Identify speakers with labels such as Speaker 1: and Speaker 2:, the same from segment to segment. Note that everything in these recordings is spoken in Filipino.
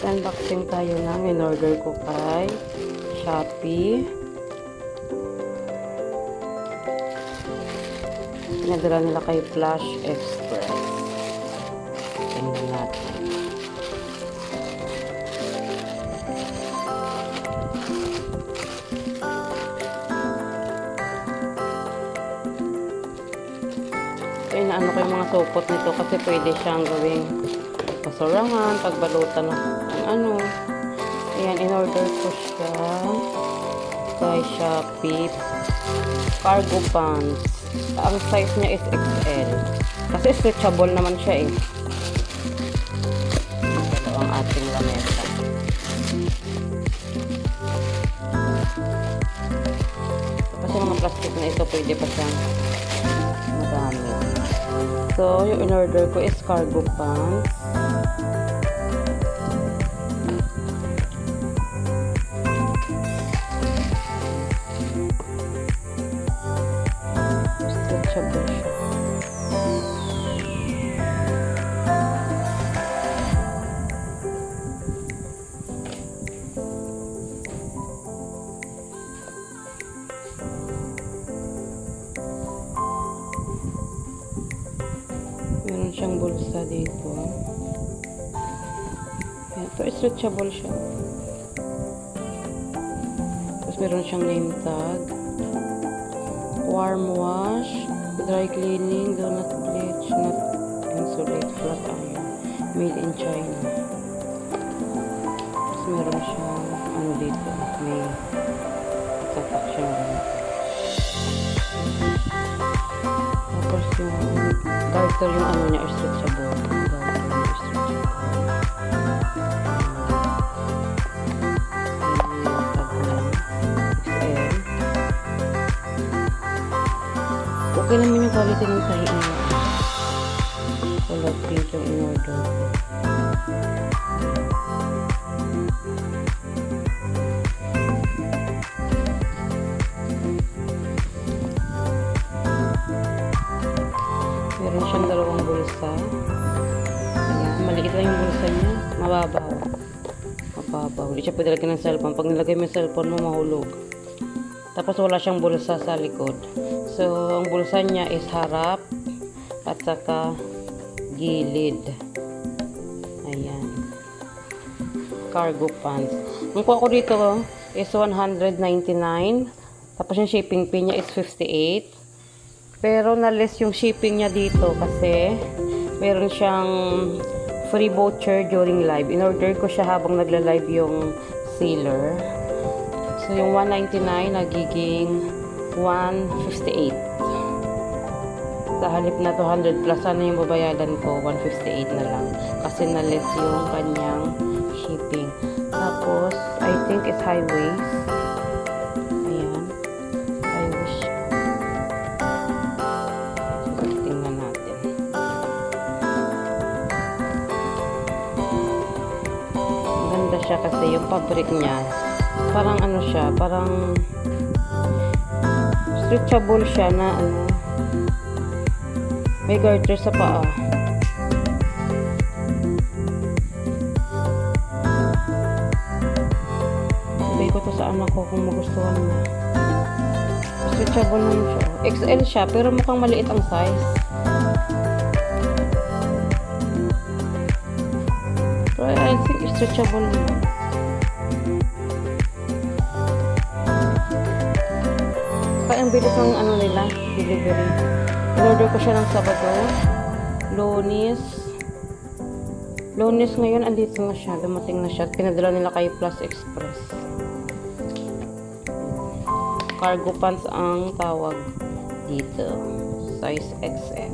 Speaker 1: Mag-unboxing tayo ng in-order ko kay Shopee. Pinadala nila kay Flash Express. Tingnan natin. So, inaano ko yung mga supot nito kasi pwede siyang gawing pasorangan, pagbalutan ng ano. Ayan, in-order ko siya kay Shopee. Cargo pants. Ang size niya is XL. Kasi stretchable naman siya eh. Ito ang ating lamesa. Kasi mga plastic na ito, pwede pa siyang madami. So, yung in-order ko is cargo pants. Stretchable siya. Meron siyang bulsa dito. Ito, stretchable siya. Tapos meron siyang name tag. Warm wash, dry cleaning, do not bleach, not insulate, flat iron, made in China. Tapos meron siyang ano dito, may tatak siya. Tapos yung garter yung ano niya, stretchable. Okay naman yung quality ng tahi niya. Color pink yung in-order. Meron siyang dalawang bulsa. Ayan, maliit lang yung bulsa niya. Mababaw. Mababaw. Hindi siya pwede lagyan ng cellphone. Pag nilagay mo yung cellphone mo, mahulog. Tapos wala siyang bulsa sa likod. So, ang bulsa niya is harap at saka gilid. Ayan. Cargo pants. Ang kuha ko dito is 199. Tapos yung shipping fee niya is 58. Pero na-less yung shipping niya dito kasi meron siyang free voucher during live. In-order ko siya habang nagla-live yung seller. So, yung 199 nagiging 158. Sa halip na 200 plus, ano yung babayadan ko? 158 na lang. Kasi na-less yung kanyang shipping. Tapos, I think it's high waist. Ayan. High waist. So, tingnan natin. Ganda siya kasi yung fabric niya. Parang ano siya, parang stretchable siya na ano, may garter sa paa. Ibigay ko to sa anak ko kung magustuhan niya. Stretchable naman siya. XL siya pero mukhang maliit ang size. Pero I think stretchable naman. Ang bilis ng ano nila, delivery. In-order ko siya ng Sabado. Lunes ngayon, andito na siya. Dumating na siya. Pinadala nila kay Plus Express. Cargo pants ang tawag dito. Size XL.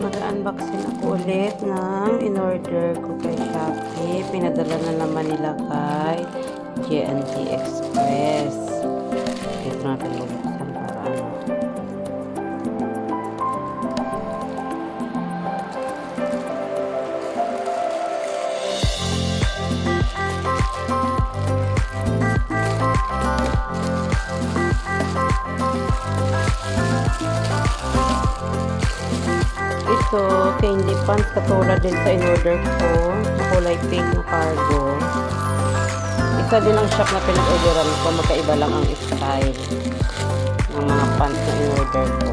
Speaker 1: Mag-unboxing ako ulit ng in-order ko kay Shopee. Pinadala na naman nila kay J&T Express. Ito natin bubuksan para ano. ito, candy pants, katulad din sa in-order ko. Kulay pink na cargo. Isa din ang shop na pinag-orderan ko. Magkaiba lang ang style ng mga pants na in-order ko.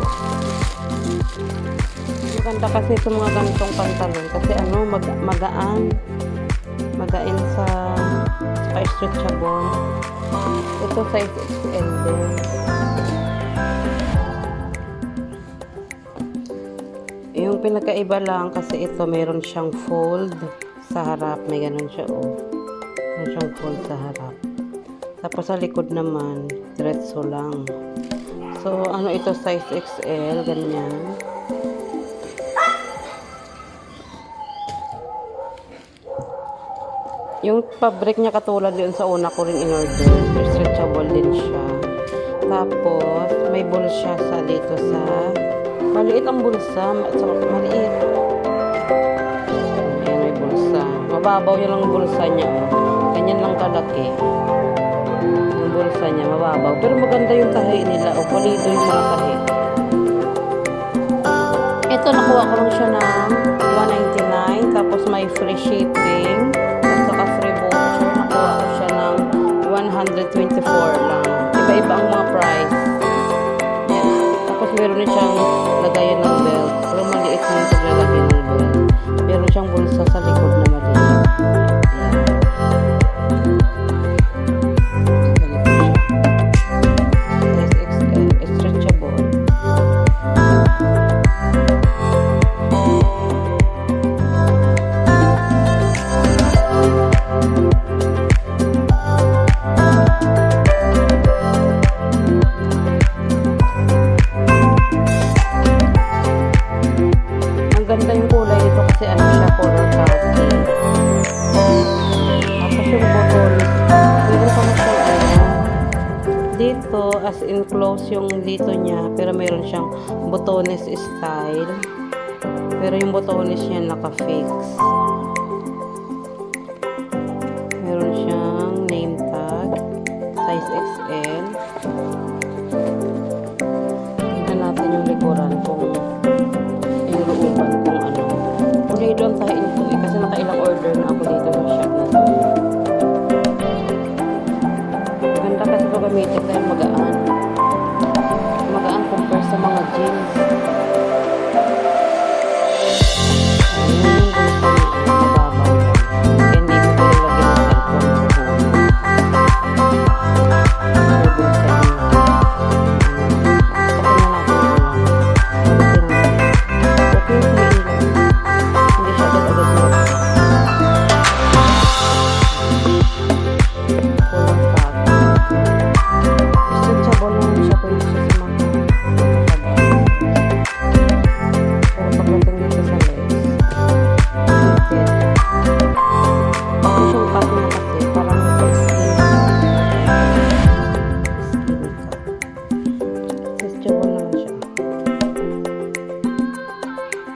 Speaker 1: Maganda kasi itong mga ganitong pantalon. Kasi ano, magaan. Magain sa stretchable. Ito size XL din. Yung pinakaiba lang kasi ito meron siyang fold sa harap. May ganun siya, oh. Meron siyang fold sa harap. Tapos sa likod naman, diretso lang. So, ano ito, size XL, ganyan. Yung fabric niya katulad din sa una ko rin in-order. Stretchable din siya. Tapos, may bulsa sa dito sa... Maliit ang bulsa. Maliit. Ayan, may bulsa. Mababaw yun lang bulsa niya. Oh. Ganyan lang kalaki. Yung bulsa niya, mababaw. Pero maganda yung tahi nila. O, pulido yung mga tahi. Ito, nakuha ko lang siya ng $199. Tapos, may free shipping. Free voucher, nakuha ko siya ng $124 lang. Iba-iba ang mga price. Yan. Tapos meron din siyang lagayan ng belt. Pero maliit na yung paglalagay ng belt. Meron siyang bulsa sa likod na maliit. Yan. Ganito siya. Size XL. Stretchable. Ganda yung kulay nito kasi ano siya, color khaki. Tapos yung botol, meron pa siya dito, as in close yung dito niya, pero meron siyang botones style. Pero yung botones niya naka-fix. Meron siyang name tag, size XL. Tingnan natin yung likuran kung inuuban kung ano. Pulido ang tahin ko eh, kasi nakailang order na ako dito sa shop na to. Maganda kasi ito gamitin dahil magaan. Magaan compare sa mga jeans.